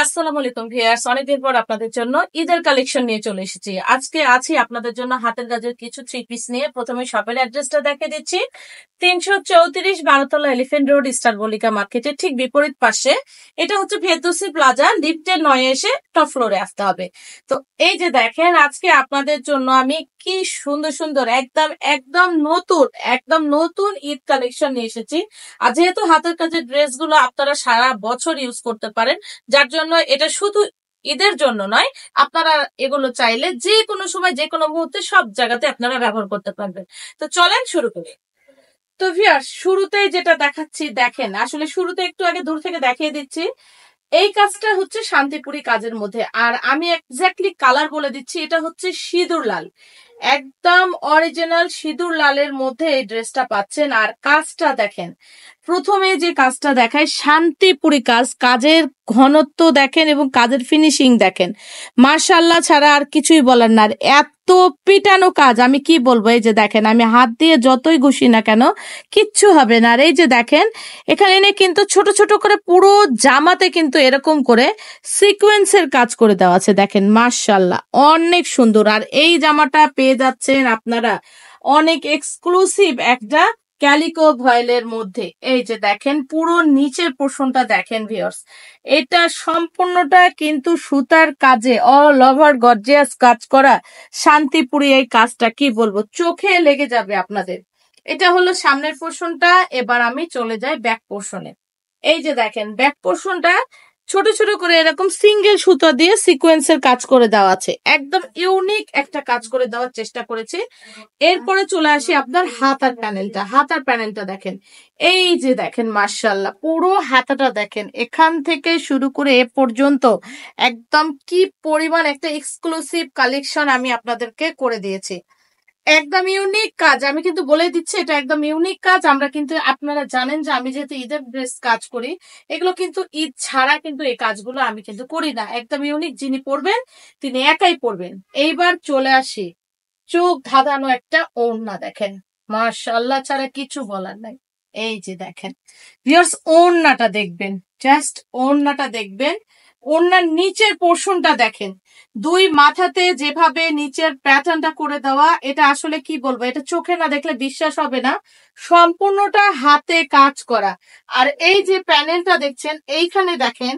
আসসালামু আলাইকুম ভিউয়ার্স, অনেকদিন পর আপনাদের জন্য ঈদের কালেকশন নিয়ে চলে এসেছি। আজকে আছি আপনাদের জন্য হাতের কাজের কিছু থ্রি পিস নিয়ে। প্রথমে শপের অ্যাড্রেসটা দেখিয়ে দিচ্ছি। 334 বারোতলা এলিফেন্ট রোড, স্টার মল্লিকা মার্কেটের ঠিক বিপরীত পাশে। এটা হচ্ছে ফেরদৌসি প্লাজা, লিফটের 9 এসে টপ ফ্লোরে আসতে হবে। তো এই যে দেখেন, আজকে আপনাদের জন্য আমি কি সুন্দর সুন্দর একদম একদম নতুন ঈদ কালেকশন নিয়ে এসেছি। আর যেহেতু হাতের কাজের ড্রেসগুলো আপনারা সারা বছর ইউজ করতে পারেন, যার জন্য এটা শুধু ঈদের জন্য নয়, আপনারা এগুলো চাইলে যে কোনো সময় যে কোনো মুহূর্তে সব জায়গাতে আপনারা ব্যবহার করতে পারবেন। তো চলেন শুরু করি। তো ভিউয়ার্স, শুরুতেই যেটা দেখাচ্ছি দেখেন, আসলে শুরুতে একটু আগে দূর থেকে দেখিয়ে দিচ্ছি। এই কাজটা হচ্ছে শান্তিপুরি কাজের মধ্যে, আর আমি এক্স্যাক্টলি কালার বলে দিচ্ছি, এটা হচ্ছে সিঁদুর লাল, একদম অরিজিনাল সিঁদুর লালের মধ্যে এই ড্রেসটা পাচ্ছেন। আর কাজটা দেখেন, প্রথমে যে কাজটা দেখায় শান্তিপুরি কাজ, কাজের ঘনত্ব দেখেন এবং কাজের ফিনিশিং দেখেন, মার্শাল্লাহ ছাড়া আর কিছুই বলার না। আর এত পিটানো কাজ, আমি কি বলবো, এই যে দেখেন, আমি হাত দিয়ে যতই ঘুষি না কেন কিচ্ছু হবে না। আর এই যে দেখেন, এখানে কিন্তু ছোট ছোট করে পুরো জামাতে কিন্তু এরকম করে সিকোয়েন্সের কাজ করে দেওয়া আছে। দেখেন মার্শাল্লাহ, অনেক সুন্দর। আর এই জামাটা পেয়ে যাচ্ছেন আপনারা অনেক এক্সক্লুসিভ একটা ক্যালিকো ভয়েলের মধ্যে। এই যে দেখেন, পুরো নিচের পোর্শনটা দেখেন ভিউয়ার্স, এটা সম্পূর্ণটা কিন্তু সুতার কাজে অল ওভার গর্জিয়াস কাজ করা শান্তিপুরি। এই কাজটা কি বলবো, চোখে লেগে যাবে আপনাদের। এটা হলো সামনের পোর্শনটা। এবার আমি চলে যাই ব্যাক পোর্শনে। এই যে দেখেন, ব্যাক পোর্শনটা ছোট ছোট করে এরকম সিঙ্গেল সুতা দিয়ে সিকোয়েন্সের কাজ করে দেওয়া আছে, একদম ইউনিক একটা কাজ করে দেওয়ার চেষ্টা করেছি। এরপরে চলে আসি আপনার হাতার প্যানেলটা। হাতার প্যানেলটা দেখেন, এই যে দেখেন মার্শাল্লাহ, পুরো হাতাটা দেখেন, এখান থেকে শুরু করে এ পর্যন্ত একদম কি পরিমাণ একটা এক্সক্লুসিভ কালেকশন আমি আপনাদেরকে করে দিয়েছি। একদম ইউনিক কাজ, আমি কিন্তু বলে দিচ্ছি এটা একদম ইউনিক কাজ। আমরা কিন্তু, আপনারা জানেন যে আমি যেহেতু ঈদের ড্রেস কাজ করি, এগুলো কিন্তু ঈদ ছাড়া কিন্তু এই কাজগুলো আমি কিন্তু করি না। একদম ইউনিক, যিনি পরবেন তিনি একাই পরবেন। এইবার চলে আসি, চোখ ধাঁধানো একটা ওড়না দেখেন, মাশাআল্লাহ ছাড়া কিছু বলার নাই। এই যে দেখেন ভিউয়ার্স, ওড়নাটা দেখবেন, জাস্ট ওড়নাটা দেখবেন। ওড়নার নিচের পোর্শনটা দেখেন, দুই মাথাতে যেভাবে নিচের প্যাটার্নটা করে দেওয়া, এটা আসলে কি বলবো, এটা চোখে না দেখলে বিশ্বাস হবে না, সম্পূর্ণটা হাতে কাজ করা। আর এই যে প্যানেলটা দেখছেন, এইখানে দেখেন,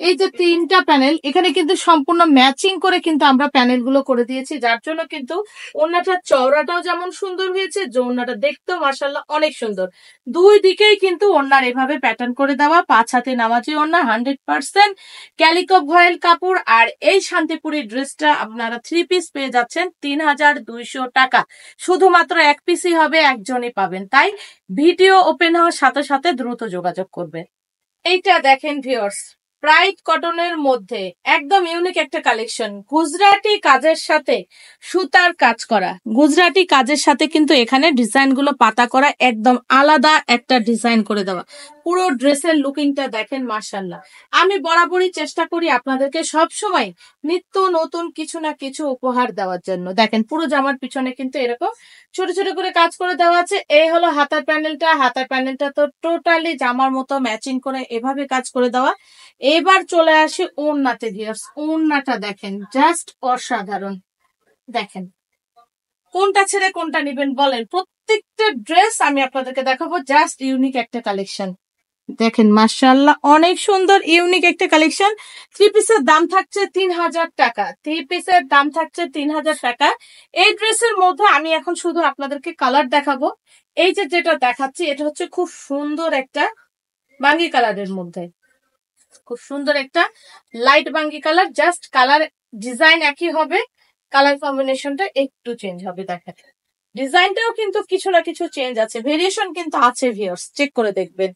এই যে তিনটা প্যানেল, এখানে কিন্তু সম্পূর্ণ ম্যাচিং করে কিন্তু আমরা প্যানেল গুলো করে দিয়েছি, যার জন্য কিন্তু ওড়নাটার চওড়াটাও যেমন সুন্দর হয়েছে, যে ওড়নাটা দেখতেও মাশাআল্লাহ অনেক সুন্দর। দুই দিকেই কিন্তু ওড়নার এভাবে প্যাটার্ন করে দেওয়া, 5 হাতে নামাজি ওড়না, 100% ক্যালিকো ভয়েল কাপড়। আর এই শান্তিপুরি ড্রেসটা আপনারা 3 পিস পেয়ে যাচ্ছেন 3200 টাকা। শুধুমাত্র এক পিসই হবে, একজনই পাবেন, তাই ভিডিও ওপেন হওয়ার সাথে সাথে দ্রুত যোগাযোগ করবে। এইটা দেখেন ভিউয়ার্স, ব্রাইট কটনের মধ্যে একদম ইউনিক একটা কালেকশন, গুজরাটি কাজের সাথে সুতার কাজ করা। গুজরাটি কাজের সাথে কিন্তু এখানে ডিজাইন গুলো পাতা করা, একদম আলাদা একটা ডিজাইন করে দেওয়া। পুরো ড্রেসের লুকিংটা দেখেন মাশাআল্লাহ। আমি বরাবরই চেষ্টা করি আপনাদেরকে সব সময় নিত্য নতুন কিছু না কিছু উপহার দেওয়ার জন্য। দেখেন পুরো জামার পিছনে কিন্তু এরকম ছোট ছোট করে কাজ করে দেওয়া আছে। এই হলো হাতার প্যানেলটা। হাতার প্যানেলটা তো টোটালি জামার মতো ম্যাচিং করে এভাবে কাজ করে দেওয়া। এবার চলে আসি ওড়নাতে ভিউয়ার্স, ওড়নাটা দেখেন, জাস্ট অসাধারণ। দেখেন, কোনটা ছেড়ে কোনটা নিবেন বলেন, প্রত্যেকটা ড্রেস আমি আপনাদেরকে দেখাবো, জাস্ট ইউনিক একটা কালেকশন। দেখেন মাশাআল্লাহ, অনেক সুন্দর ইউনিক একটা কালেকশন। 3 পিসের দাম থাকছে 3000 টাকা। 3 পিসের দাম থাকছে 3000 টাকা। এই ড্রেসের মধ্যে আমি এখন শুধু আপনাদেরকে কালার দেখাবো। এই যে যেটা দেখাচ্ছি, এটা হচ্ছে খুব সুন্দর একটা বাঙ্গি কালারের মধ্যে, খুব সুন্দর একটা লাইট বাঙ্গি কালার। জাস্ট কালার ডিজাইন একই হবে, কালার কম্বিনেশনটা একটু চেঞ্জ হবে। দেখেন ডিজাইনটাও কিন্তু কিছু না কিছু চেঞ্জ আছে, ভেরিয়েশন কিন্তু আছে ভিউয়ার্স, চেক করে দেখবেন।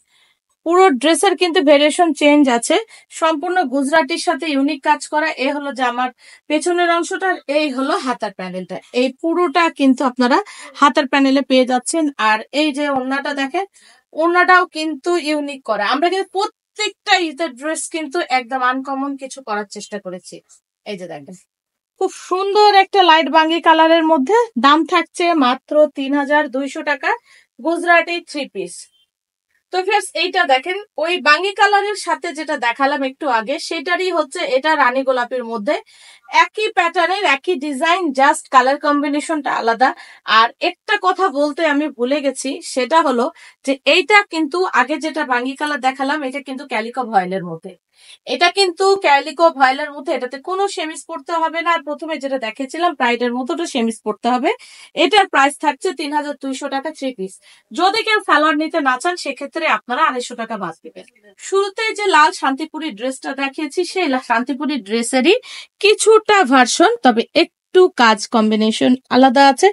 পুরো ড্রেসের কিন্তু ভেরিয়েশন চেঞ্জ আছে, সম্পূর্ণ গুজরাটির সাথে ইউনিক কাজ করা। এই হলো জামার পেছনের অংশটা, এই হলো হাতার প্যানেলটা। এই পুরোটা কিন্তু আপনারা হাতার প্যানেলে পেয়ে যাচ্ছেন। আর এই যে ওড়নাটা দেখেন, ওড়নাটাও কিন্তু ইউনিক করা। আমরা কিন্তু প্রত্যেকটা ঈদের ড্রেস কিন্তু একদম আনকমন কিছু করার চেষ্টা করেছি। এই যে দেখেন, খুব সুন্দর একটা লাইট বাঙ্গি কালারের মধ্যে, দাম থাকছে মাত্র 3200 টাকা, গুজরাটি 3 পিস। তো ফ্রেন্ডস এইটা দেখেন, ওই বাঙ্গি কালারের সাথে যেটা দেখালাম একটু আগে সেটারই হচ্ছে এটা রানী গোলাপের মধ্যে, একই প্যাটার্নের একই ডিজাইন, জাস্ট কালার কম্বিনেশনটা আলাদা। আর একটা কথা বলতে আমি ভুলে গেছি, সেটা হলো যে এইটা কিন্তু আগে যেটা বাঙ্গি কালার দেখালাম এটা কিন্তু ক্যালিকো ভয়েলের মধ্যে, এটা কিন্তু ক্যালিকো ভয়েলের মধ্যে, এটাতে কোনো সেমিস পড়তে হবে না। আর প্রথমে যেটা দেখেছিলাম প্রাইডের মতো ওটা সেমিস পড়তে হবে। এটার প্রাইস থাকছে 3200 টাকা থ্রি পিস। যদি কেউ সালোয়ার নিতে না চান সেক্ষেত্রে আপনারা 250 টাকা বাদ দিবেন। শুরুতে যে লাল শান্তিপুরি ড্রেসটা দেখিয়েছি সেই শান্তিপুরি ড্রেসেরই কিছুটা ভার্সন, তবে একটু কাজ কম্বিনেশন আলাদা আছে,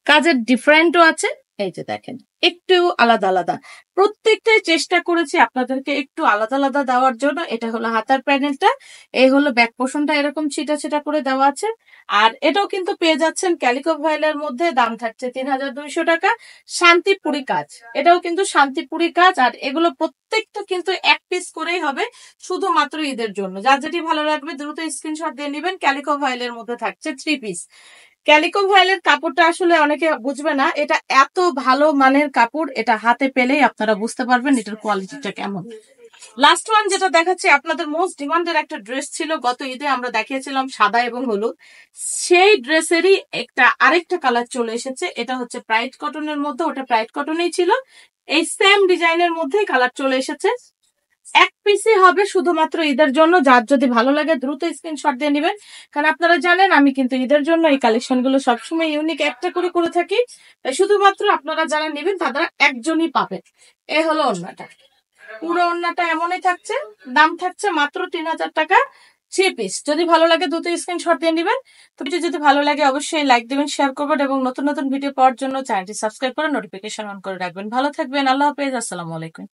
কাজের ডিফারেন্টও আছে। এই যে দেখেন একটু আলাদা আলাদা, প্রত্যেকটাই চেষ্টা করেছি আপনাদেরকে একটু আলাদা আলাদা দেওয়ার জন্য। এটা হলো হাতার প্যানেলটা, এই হলো ব্যাক পোর্শনটা এরকম ছিটা ছিটা করে দেওয়া আছে। আর এটাও কিন্তু পেয়ে যাচ্ছেন ক্যালিকো ভয়েলের মধ্যে, দাম থাকছে 3200 টাকা। শান্তিপুরি কাজ, এটাও কিন্তু শান্তিপুরি কাজ। আর এগুলো প্রত্যেকটা কিন্তু এক পিস করেই হবে, শুধুমাত্র ঈদের জন্য। যার যেটি ভালো লাগবে দ্রুত স্ক্রিনশট দিয়ে নেবেন। ক্যালিকো ভয়েলের মধ্যে থাকছে থ্রি পিস। ক্যালিকো ভয়েলের কাপড়টা আসলে অনেকে বুঝবে না, এটা এত ভালো মানের কাপড়, এটা হাতে পেলেই আপনারা বুঝতে পারবেন এটার কোয়ালিটিটা কেমন। লাস্ট ওয়ান যেটা দেখাচ্ছি, আপনাদের মোস্ট ডিমান্ডের একটা ড্রেস ছিল গত ঈদে, আমরা দেখিয়েছিলাম সাদা এবং হলুদ, সেই ড্রেসেরই আরেকটা কালার চলে এসেছে। এটা হচ্ছে প্রাইড কটনের মধ্যে, ওটা প্রাইড কটনেই ছিল, এই সেম ডিজাইনের মধ্যেই কালার চলে এসেছে। এক পিসই হবে শুধুমাত্র ঈদের জন্য। যার যদি ভালো লাগে দ্রুত স্ক্রিনশট দিয়ে নেবেন, কারণ আপনারা জানেন আমি কিন্তু ঈদের জন্য এই কালেকশন গুলো সবসময় ইউনিক একটা করে থাকি। তাই শুধুমাত্র আপনারা যারা নেবেন তারা একজনই পাবেন। এ হলো ওড়নাটা, পুরো ওড়নাটা এমনই থাকছে, দাম থাকছে মাত্র 3000 টাকা থ্রি পিস। যদি ভালো লাগে দ্রুত স্ক্রিনশট দিয়ে নেবেন। তো যদি ভালো লাগে অবশ্যই লাইক দিবেন, শেয়ার করবেন এবং নতুন নতুন ভিডিও পাওয়ার জন্য চ্যানেলটি সাবস্ক্রাইব করে নোটিফিকেশন অন করে রাখবেন। ভালো থাকবেন, আল্লাহ হাফেজ, আসসালামু আলাইকুম।